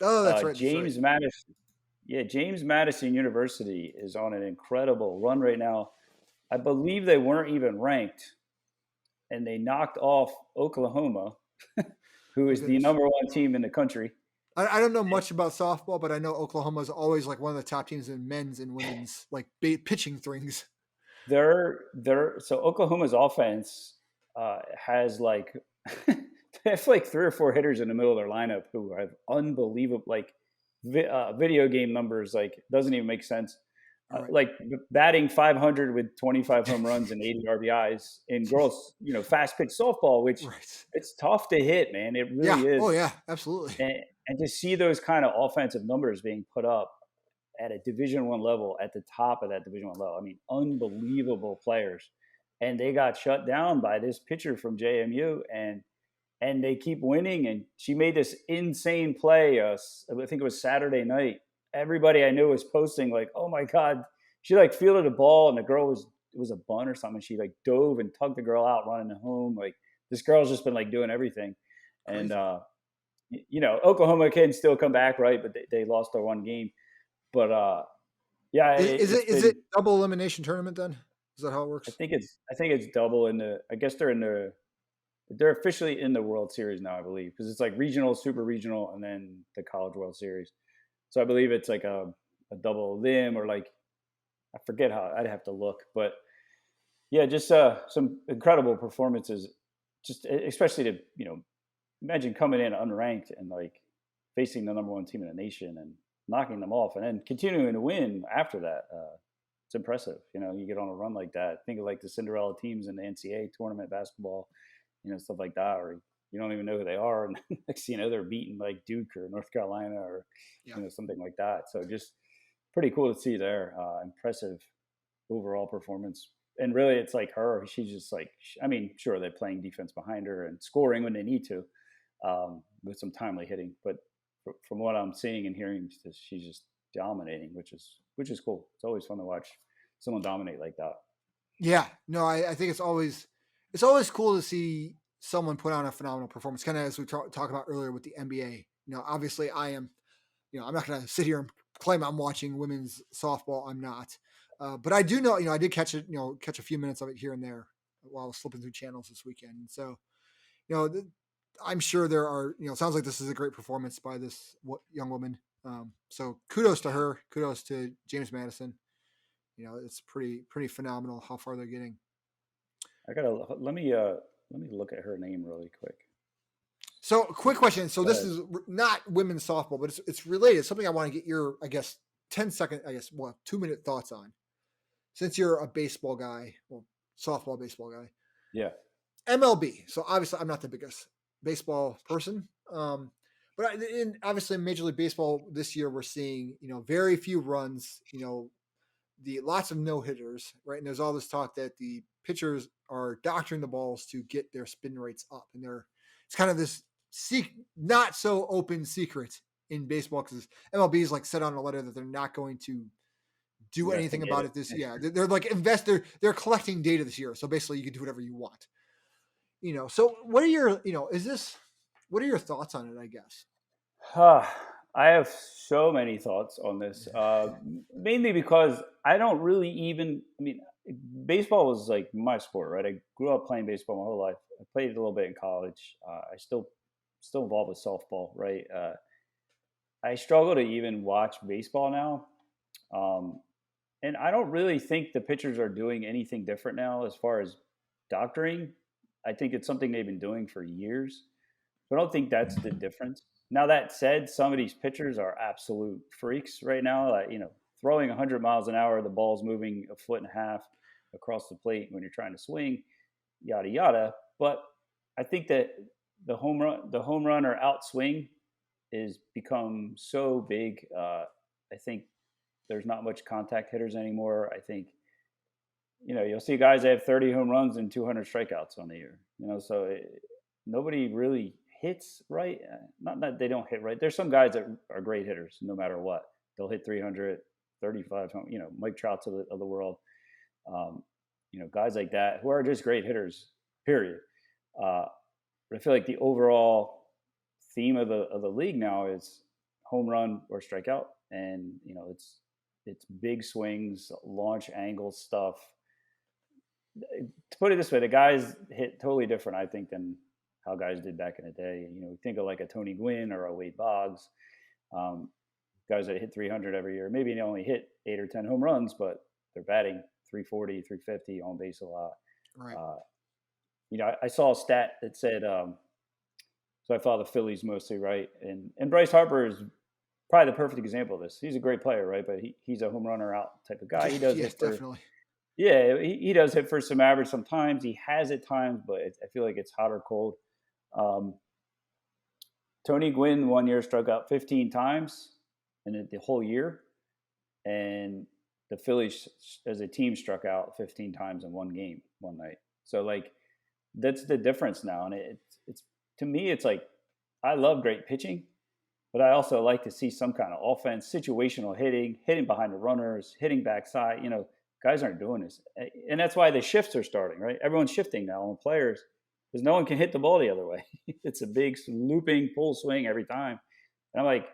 A: Oh, that's right. That's right.
B: James Madison, yeah, James Madison University is on an incredible run right now. I believe they weren't even ranked, and they knocked off Oklahoma, who
A: Oh
B: is the
A: goodness.
B: number one team in the country.
A: I don't know much about softball, but I know Oklahoma is always like one of the top teams in men's and women's like pitching things.
B: So Oklahoma's offense has like they have like three or four hitters in the middle of their lineup who have unbelievable like video game numbers. Like doesn't even make sense.
A: All right.
B: Like batting 500 with 25 home runs and 80 RBIs in girls, fast pitch softball, which
A: Right.
B: it's tough to hit, man. It
A: Yeah.
B: really
A: Oh
B: is.
A: yeah. Absolutely.
B: And to see those kind of offensive numbers being put up at a Division 1 level, at the top of that Division 1 level. I mean, unbelievable players, and they got shut down by this pitcher from JMU, and they keep winning. And she made this insane play. I think it was Saturday night. Everybody I knew was posting like, "Oh my god!" She like fielded a ball, and the girl it was a bunt or something. She like dove and tugged the girl out, running home. Like this girl's just been like doing everything, and
A: Crazy.
B: Oklahoma can still come back, right? But they lost their one game. But yeah, it's
A: Is it
B: been.
A: double elimination tournament then? Is that how it works?
B: I think it's double in the. I guess they're officially in the World Series now, I believe, because it's like regional, super regional, and then the College World Series. So I believe it's like a double them or like I forget how I'd have to look, but yeah, just some incredible performances. Just especially to imagine coming in unranked and like facing the number one team in the nation and knocking them off, and then continuing to win after that. It's impressive. You get on a run like that. Think of like the Cinderella teams in the NCAA tournament basketball, stuff like that, or you don't even know who they are, and next thing you know, they're beating like Duke or North Carolina or
A: Yeah.
B: something like that. So just pretty cool to see there. Impressive overall performance. And really, it's like her. She's just like, I mean, sure, they're playing defense behind her and scoring when they need to, with some timely hitting. But from what I'm seeing and hearing, she's just dominating, which is cool. It's always fun to watch someone dominate like that.
A: Yeah. No, I think it's always cool to see someone put on a phenomenal performance. Kind of as we talk about earlier with the NBA. Obviously I am. I'm not going to sit here and claim I'm watching women's softball. I'm not. But I do know. I did catch it. Catch a few minutes of it here and there while I was flipping through channels this weekend. So you know, I'm sure there are. It sounds like this is a great performance by this young woman. So kudos to her. Kudos to James Madison. It's pretty phenomenal how far they're getting.
B: I gotta let me look at her name really quick.
A: So, quick question. So,
B: Go
A: this
B: ahead.
A: is not women's softball, but it's related. Something I want to get your, I guess, 10-second, I guess, 2-minute thoughts on. Since you're a baseball guy, well, softball baseball guy,
B: Yeah,
A: MLB. So, obviously, I'm not the biggest baseball person. But obviously, Major League Baseball this year, we're seeing, very few runs, the lots of no hitters, right? And there's all this talk that the pitchers are doctoring the balls to get their spin rates up, and it's kind of this not so open secret in baseball because MLB is like set on a letter that they're not going to do anything
B: Investigate
A: about
B: it.
A: it this. Yeah, they're like they're collecting data this year, so basically you can do whatever you want. So what are your is this? What are your thoughts on it? I guess.
B: I have so many thoughts on this, mainly because I don't really even. I mean, baseball was like my sport, right? I grew up playing baseball my whole life. I played it a little bit in college. I still involved with softball, right? I struggle to even watch baseball now, um, and I don't really think the pitchers are doing anything different now as far as doctoring. I think it's something they've been doing for years. So I don't think that's the difference. Now that said, some of these pitchers are absolute freaks right now. Like, throwing 100 miles an hour, the ball's moving a foot and a half across the plate when you're trying to swing, yada yada. But I think that the home run or outswing is become so big. I think there's not much contact hitters anymore. I think you'll see guys that have 30 home runs and 200 strikeouts on the year. Nobody really hits right. Not that they don't hit right. There's some guys that are great hitters, no matter what. They'll hit 335. Mike Trout's of the world. Guys like that who are just great hitters. Period. But I feel like the overall theme of the league now is home run or strikeout, and it's big swings, launch angle stuff. To put it this way, the guys hit totally different, I think, than how guys did back in the day. Think of like a Tony Gwynn or a Wade Boggs, guys that hit 300 every year. Maybe they only hit 8 or 10 home runs, but they're batting 340, 350 on base a lot.
A: Right.
B: I saw a stat that said, so I follow the Phillies mostly, right? And Bryce Harper is probably the perfect example of this. He's a great player, right? But he's a home runner out type of guy. He does
A: yes,
B: hit for,
A: definitely.
B: yeah, he does hit for some average sometimes. He has at times, but I feel like it's hot or cold. Tony Gwynn one year struck out 15 times in the whole year, and the Phillies as a team struck out 15 times in one game one night. So like that's the difference now, and it's to me it's like I love great pitching, but I also like to see some kind of offense, situational hitting behind the runners, hitting backside. Guys aren't doing this, and that's why the shifts are starting. Right, everyone's shifting now on players because no one can hit the ball the other way. It's a big looping full swing every time, and I'm like,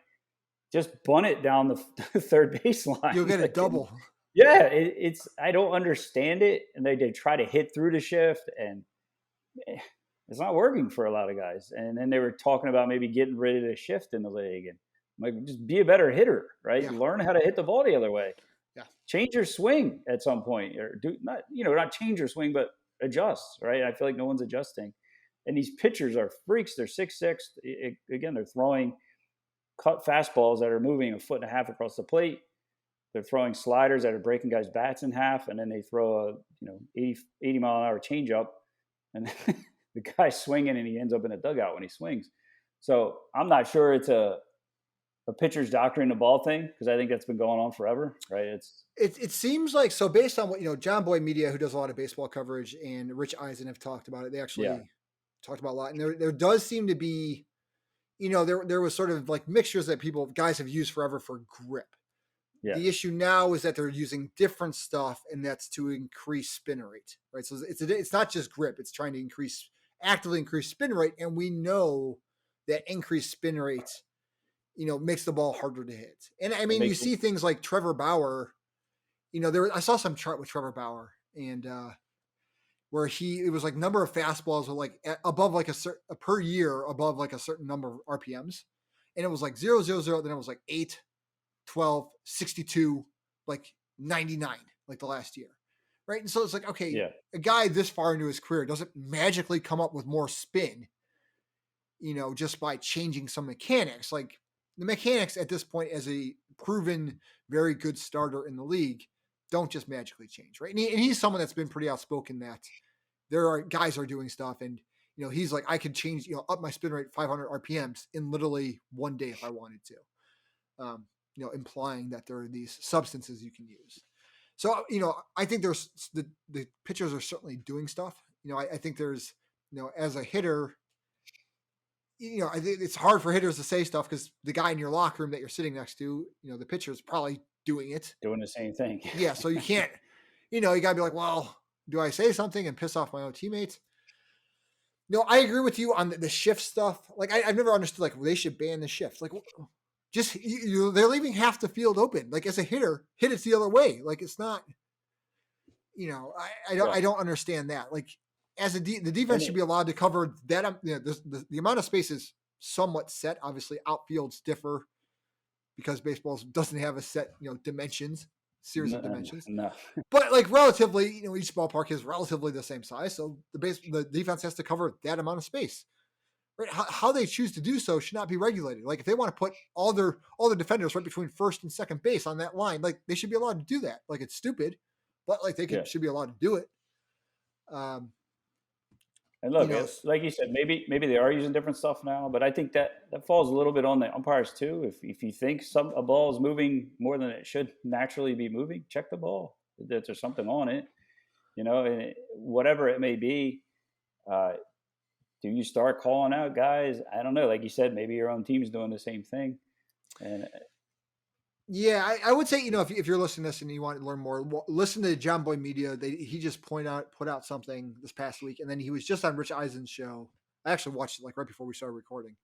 B: just bunt it down the third baseline.
A: You'll get a double.
B: Yeah, it's I don't understand it, and they try to hit through the shift, and it's not working for a lot of guys. And then they were talking about maybe getting rid of the shift in the league, and I'm like, just be a better hitter, right?
A: Yeah.
B: Learn how to hit the ball the other way.
A: Yeah.
B: Change your swing at some point, or do not change your swing, but adjust, right? I feel like no one's adjusting, and these pitchers are freaks. They're 6'6". Again, they're throwing cut fastballs that are moving a foot and a half across the plate. They're throwing sliders that are breaking guys' bats in half, and then they throw a 80 mile an hour changeup, and the guy's swinging, and he ends up in a dugout when he swings. So I'm not sure it's a pitcher's doctoring the ball thing, because I think that's been going on forever, right?
A: It seems like, so based on what John Boy Media, who does a lot of baseball coverage, and Rich Eisen have talked about it. They actually talked about a lot, and there does seem to be, there was sort of like mixtures that guys have used forever for grip. Yeah. The issue now is that they're using different stuff, and that's to increase spin rate, right? So it's not just grip; it's trying to actively increase spin rate, and we know that increased spin rate, makes the ball harder to hit. And I mean, you see things like Trevor Bauer. I saw some chart with Trevor Bauer, and where it was like number of fastballs were like above like a per year above like a certain number of RPMs, and it was like 0, 0, 0. Then it was like 8. 12, 62, like 99, like the last year. Right. And so it's like, okay, a guy this far into his career doesn't magically come up with more spin, just by changing some mechanics. Like the mechanics at this point, as a proven very good starter in the league, don't just magically change. Right. And he's someone that's been pretty outspoken that there are guys are doing stuff, and he's like, I could change, up my spin rate 500 RPMs in literally one day if I wanted to. Implying that there are these substances you can use. So, I think there's the pitchers are certainly doing stuff. I think there's, as a hitter, I think it's hard for hitters to say stuff because the guy in your locker room that you're sitting next to, the pitcher is probably doing it.
B: Doing the same thing.
A: Yeah, so you can't, you gotta be like, well, do I say something and piss off my own teammates? No, I agree with you on the shift stuff. Like, I've never understood, like, they should ban the shift. Like, just they're leaving half the field open. Like, as a hitter, hit it the other way. Like, it's not. I
B: Right.
A: don't understand that. Like, as the
B: And
A: defense should
B: it,
A: be allowed to cover that. The amount of space is somewhat set. Obviously, outfields differ because baseball doesn't have a set dimensions, series of
B: no,
A: dimensions.
B: no.
A: But like relatively, each ballpark is relatively the same size, so the defense has to cover that amount of space. Right? How they choose to do so should not be regulated. Like if they want to put all their defenders right between first and second base on that line, like they should be allowed to do that. Like it's stupid, but like
B: Yeah.
A: should be allowed to do it. Um,
B: And
A: you
B: look,
A: know,
B: like you said, maybe they are using different stuff now, but I think that falls a little bit on the umpires too. If you think a ball is moving more than it should naturally be moving, check the ball. That there's something on it, and whatever it may be. Uh, do you start calling out guys? I don't know. Like you said, maybe your own team's doing the same thing, and
A: Yeah, I would say if you're listening to this and you want to learn more, listen to John Boy Media. He just put out something this past week, and then he was just on Rich Eisen's show. I actually watched it like right before we started recording.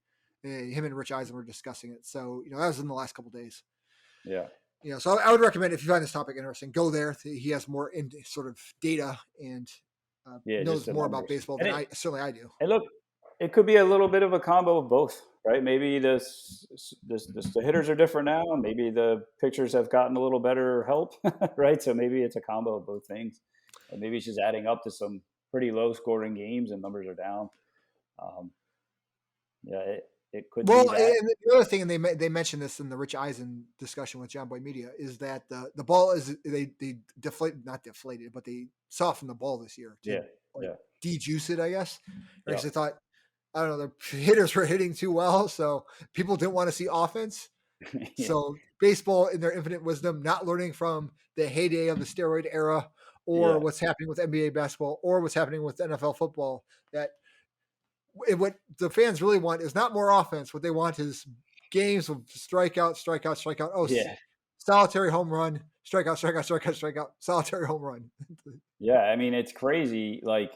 A: And him and Rich Eisen were discussing it. So that was in the last couple of days.
B: yeah,
A: So I would recommend if you find this topic interesting, go there. He has more in sort of data and
B: yeah, just
A: knows
B: the
A: more about
B: numbers.
A: baseball
B: And
A: than I do.
B: look, it could be a little bit of a combo of both, right? Maybe the hitters are different now. Maybe the pitchers have gotten a little better help, right? So maybe it's a combo of both things. And maybe it's just adding up to some pretty low scoring games and numbers are down. Um, yeah, it could be
A: Well,
B: that.
A: and the other thing, and they mentioned this in the Rich Eisen discussion with John Boy Media, is that the ball is they deflate not deflated, but they softened the ball this year to
B: Yeah,
A: like
B: yeah,
A: de-juice it, I guess,
B: yeah,
A: because they thought I don't know the hitters were hitting too well, so people didn't want to see offense.
B: yeah,
A: So baseball, in their infinite wisdom, not learning from the heyday of the steroid era, or
B: yeah,
A: what's happening with NBA basketball, or what's happening with NFL football, that what the fans really want is not more offense. What they want is games of strikeout, strikeout, strikeout. Oh,
B: yeah.
A: solitary home run, strikeout, strikeout, strikeout, strikeout, solitary home run.
B: Yeah, I mean, it's crazy. Like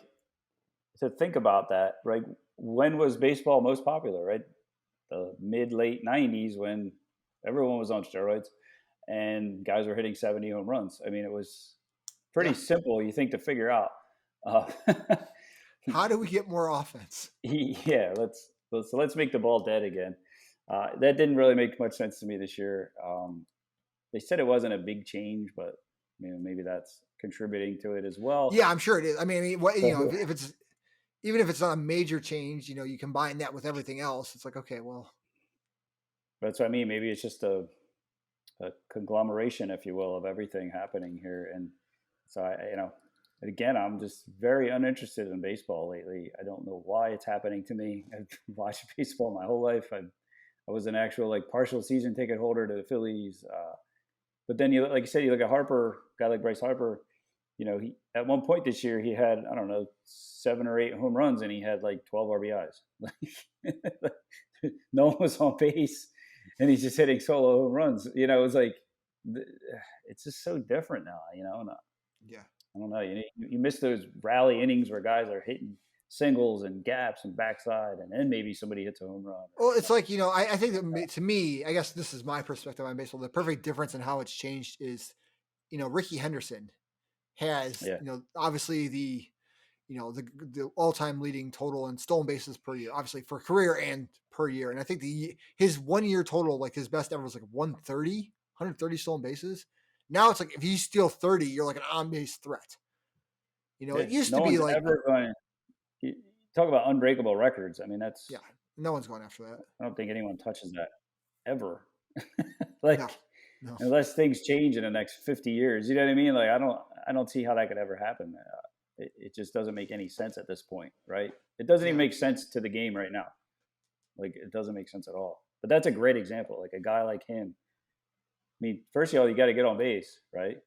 B: to think about that, right? When was baseball most popular, right? The mid late 90s when everyone was on steroids and guys were hitting 70 home runs. I mean, it was pretty
A: Yeah.
B: simple, you think, to figure out. Uh,
A: How do we get more offense?
B: yeah, let's make the ball dead again. That didn't really make much sense to me this year. They said it wasn't a big change, but maybe that's contributing to it as well.
A: Yeah, I'm sure it is. What
B: So
A: if it's even if it's not a major change, you combine that with everything else. It's like, okay, well,
B: that's what I mean. Maybe it's just a conglomeration, if you will, of everything happening here. And so again, I'm just very uninterested in baseball lately. I don't know why it's happening to me. I've watched baseball my whole life. I was an actual like partial season ticket holder to the Phillies. But then like you said, you look at Harper, a guy like Bryce Harper. He at one point this year he had I don't know 7 or 8 home runs and he had like 12 RBIs. No one was on base, and he's just hitting solo home runs. It's like it's just so different now. And
A: yeah.
B: I don't know. You miss those rally innings where guys are hitting singles and gaps and backside, and then maybe somebody hits a home run.
A: Well, it's like I think that to me, I guess this is my perspective on baseball. The perfect difference in how it's changed is, Ricky Henderson has,
B: Yeah,
A: obviously the all-time leading total in stolen bases per year, obviously for career and per year. And I think his 1 year total, like his best ever was like 130 stolen bases. Now it's like if you steal 30, you're like an on-base threat.
B: yeah.
A: It used
B: No
A: to be
B: one's
A: like,
B: ever going to talk about unbreakable records. I mean,
A: yeah, no one's going after that.
B: I don't think anyone touches that ever.
A: No,
B: Like
A: no.
B: unless things change in the next 50 years, you know what I mean? Like I don't see how that could ever happen. It just doesn't make any sense at this point, right? It doesn't even
A: Yeah.
B: make sense to the game right now. Like it doesn't make sense at all. But that's a great example. Like a guy like him. I mean, first of all, you got to get on base, right?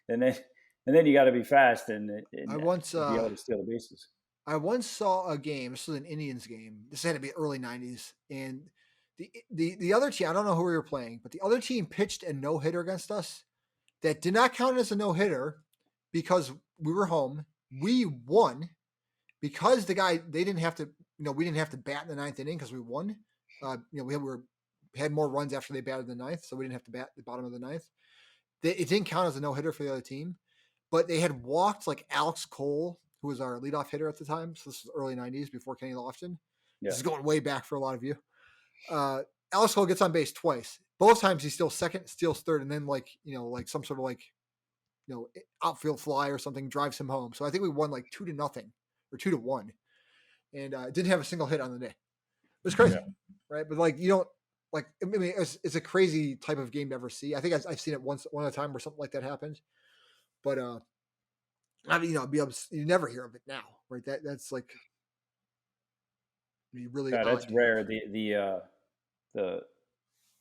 B: and then you got to be fast and
A: I once
B: be able to steal the bases.
A: I once saw a game. This was an Indians game. This had to be early '90s, and the other team. I don't know who we were playing, but the other team pitched a no hitter against us that did not count as a no hitter because we were home. We won because the guy they didn't have to. We didn't have to bat in the ninth inning because we won. We had more runs after they batted the ninth, so we didn't have to bat the bottom of the ninth. It didn't count as a no hitter for the other team, but they had walked like Alex Cole, who was our leadoff hitter at the time. So this was early '90s before Kenny Lofton. This
B: Yeah.
A: is going way back for a lot of you. Alex Cole gets on base twice. Both times he steals second, steals third, and then like some sort of outfield fly or something drives him home. So I think we won like 2-0 or 2-1, and didn't have a single hit on the day. It was crazy,
B: Yeah.
A: right? But like you don't like. I mean, it's a crazy type of game to ever see. I think I've seen it one at a time where something like that happened, but I mean, you never hear of it now, right? That's like really
B: Yeah, that's
A: odd.
B: rare. The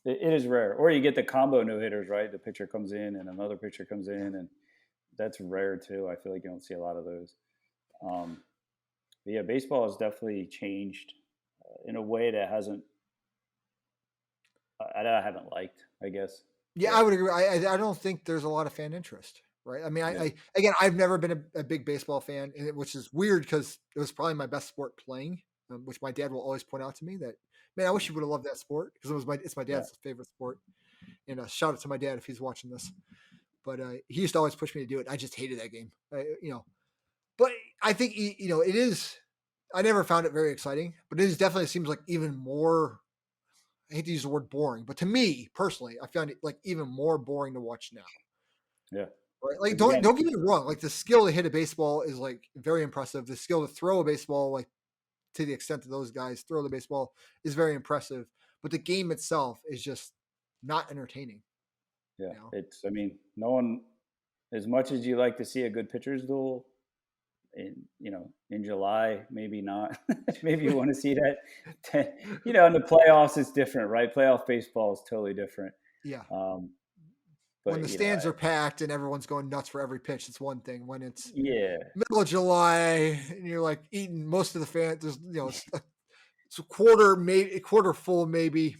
B: it is rare. Or you get the combo no hitters, right? The pitcher comes in and another pitcher comes
A: Yeah.
B: in, and that's rare too. I feel like you don't see a lot of those. Um, but yeah, baseball has definitely changed in a way that hasn't I haven't liked, I guess.
A: Yeah,
B: But
A: I would agree. I don't think there's a lot of fan interest, right? I mean,
B: yeah,
A: again, I've never been a big baseball fan, which is weird because it was probably my best sport playing, which my dad will always point out to me that, man, I wish you would have loved that sport because it's my
B: yeah,
A: dad's favorite sport. And shout out to my dad if he's watching this. But he used to always push me to do it. I just hated that game, But I think it is. I never found it very exciting, but it is definitely seems like even more. I hate to use the word boring, but to me personally, I found it like even more boring to watch now.
B: yeah.
A: Right? Like
B: Because
A: don't
B: again,
A: get me wrong. Like the skill to hit a baseball is like very impressive. The skill to throw a baseball, like to the extent that those guys throw the baseball, is very impressive. But the game itself is just not entertaining.
B: yeah,
A: You know?
B: it's. I mean, no one. As much as you like to see a good pitcher's duel, in July, maybe not. Maybe you want to see that. In the playoffs, it's different, right? Playoff baseball is totally different.
A: Yeah.
B: Um,
A: When the
B: but
A: stands are packed and everyone's going nuts for every pitch, it's one thing. When it's
B: yeah,
A: middle of July and you're like eating most of the fans, it's a quarter, maybe a quarter full, maybe.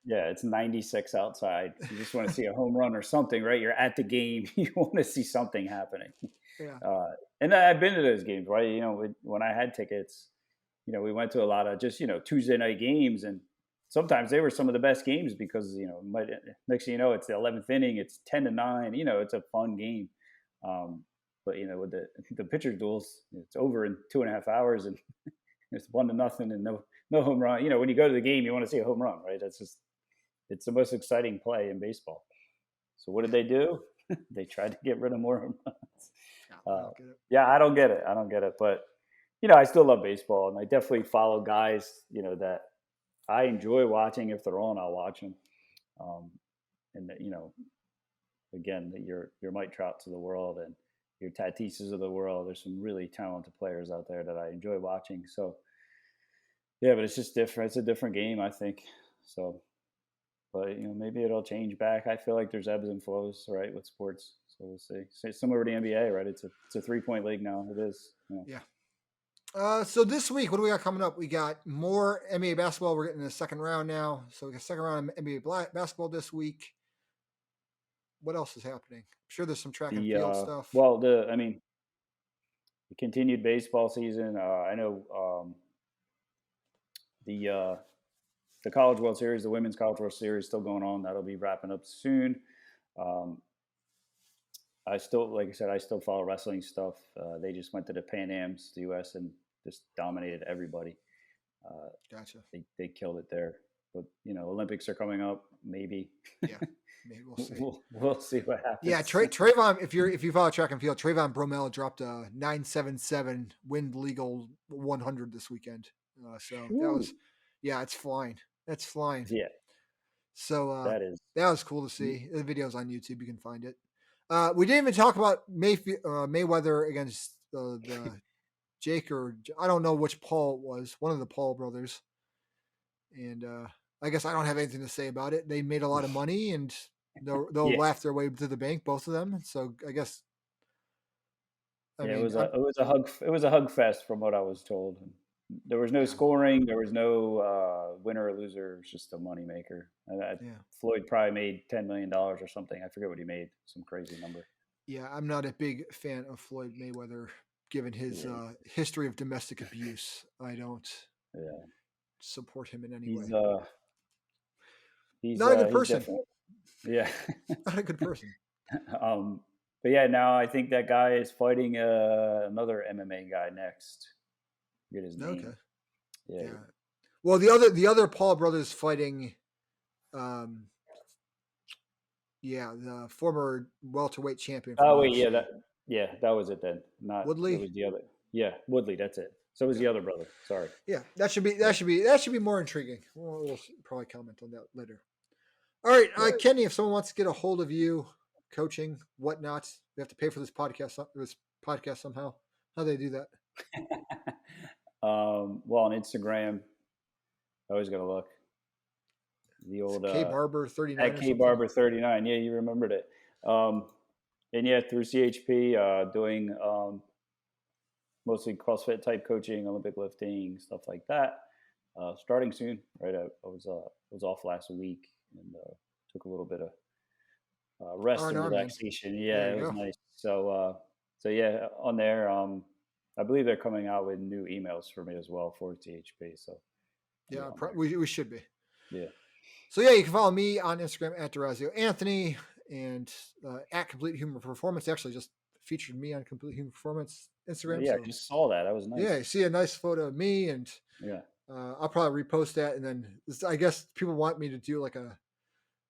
B: it's 96 outside. You just want to see a home run or something, right? You're at the game. You want to see something happening.
A: Yeah.
B: Uh, and I've been to those games, right? When I had tickets, we went to a lot of just Tuesday night games, and sometimes they were some of the best games because next thing you know, it's the 11th inning, it's 10-9. It's a fun game. But with the pitcher duels, it's over in 2.5 hours, and it's 1-0, and no home run. When you go to the game, you want to see a home run, right? It's the most exciting play in baseball. So what did they do? They tried to get rid of more home runs.
A: I don't get it.
B: Yeah, I don't get it. I don't get it. But I still love baseball, and I definitely follow guys that I enjoy watching. If they're on, I'll watch them. And that, again, your Mike Trouts of the world and your Tatises of the world. There's some really talented players out there that I enjoy watching. So yeah, but it's just different. It's a different game, I think. So, but maybe it'll change back. I feel like there's ebbs and flows, right, with sports. So we'll see. Similar to the NBA, right? It's a 3-point league now. It is.
A: Yeah. So this week, what do we got coming up? We got more NBA basketball. We're getting the second round now. So we got second round of NBA basketball this week. What else is happening? I'm sure there's some track and field stuff.
B: The continued baseball season. I know the College World Series, the Women's College World Series, still going on. That'll be wrapping up soon. I still, like I said, I still follow wrestling stuff. They just went to the Pan Am's, the U.S., and just dominated everybody.
A: Gotcha.
B: They killed it there. But Olympics are coming up. Maybe.
A: Yeah, maybe we'll see.
B: We'll see what happens.
A: Yeah, Trayvon. If you follow track and field, Trayvon Bromell dropped a 9.77 wind legal 100 this weekend. So that was, yeah, it's flying. That's flying.
B: Yeah.
A: So
B: that
A: was cool to see. The video's on YouTube. You can find it. We didn't even talk about Mayweather against the Jake, or I don't know which Paul it was, one of the Paul brothers. And I guess I don't have anything to say about it. They made a lot of money, and they'll laugh their way to the bank, both of them. So I guess I
B: Yeah,
A: mean,
B: it was a hug fest from what I was told. There was no
A: yeah,
B: scoring, there was no, winner or loser, it was just a moneymaker.
A: yeah,
B: Floyd probably made $10 million or something, I forget what he made, some crazy number.
A: yeah. I'm not a big fan of Floyd Mayweather, given his
B: Yeah,
A: history of domestic abuse. I don't
B: yeah.
A: support him in any
B: He's,
A: way.
B: uh
A: Not a good
B: he's
A: person.
B: definitely yeah.
A: Not a good person.
B: Um, but yeah, now I think that guy is fighting, another MMA guy next. Forget his
A: Okay.
B: name. Yeah.
A: Yeah. Well, the other Paul brothers fighting, um, yeah, the former welterweight champion from
B: Oh, wait,
A: UFC,
B: yeah, that was it then. Not it
A: Woodley.
B: was the other yeah, Woodley, that's it. So was
A: Yeah,
B: the other brother, sorry.
A: yeah. That should be
B: Yeah,
A: more intriguing. We'll probably comment on that later. All right,
B: right.
A: Kenny. If someone wants to get a hold of you, coaching, whatnot, we have to pay for this podcast. This podcast somehow. How do they do that?
B: Well, on Instagram, I always gotta look. The
A: It's
B: old,
A: K Barber 39
B: at
A: or
B: K
A: something.
B: Barber 39. Yeah, you remembered it. Um, and yeah, through CHP, doing, mostly CrossFit type coaching, Olympic lifting, stuff like that. Starting soon, right? I was off last week and, took a little bit of, rest and
A: R&R man.
B: relaxation.
A: There
B: Yeah, it
A: you
B: was
A: go.
B: nice. So yeah, on there, I believe they're coming out with new emails for me as well for CHP. So I'll be
A: Yeah,
B: on there.
A: we should be.
B: Yeah,
A: So yeah, you can follow me on Instagram at Durazio Anthony and at Complete Human Performance. Actually, just featured me on Complete Human Performance Instagram.
B: yeah. I
A: So
B: just saw that. That was
A: yeah,
B: nice.
A: you see a nice photo of me, and
B: Yeah.
A: I'll probably repost that. And then I guess people want me to do like a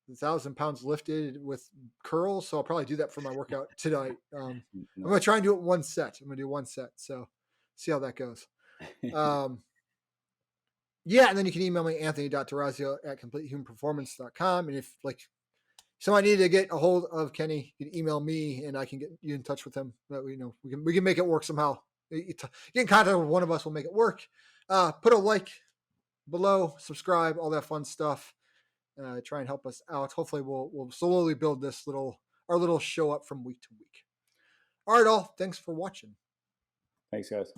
A: 1,000 pounds lifted with curls, so I'll probably do that for my workout tonight. I'm gonna try
B: Nice.
A: and do it one set. I'm gonna do one set. So see how that goes. Um, yeah, and then you can email me anthony.durazio at completehumanperformance.com. And if like somebody needed to get a hold of Kenny, you can email me and I can get you in touch with him. That we can make it work somehow. Get in contact with one of us, we'll make it work. Put a like below, subscribe, all that fun stuff. Try and help us out. Hopefully, we'll slowly build our little show up from week to week. All right, all. Thanks for watching.
B: Thanks, guys.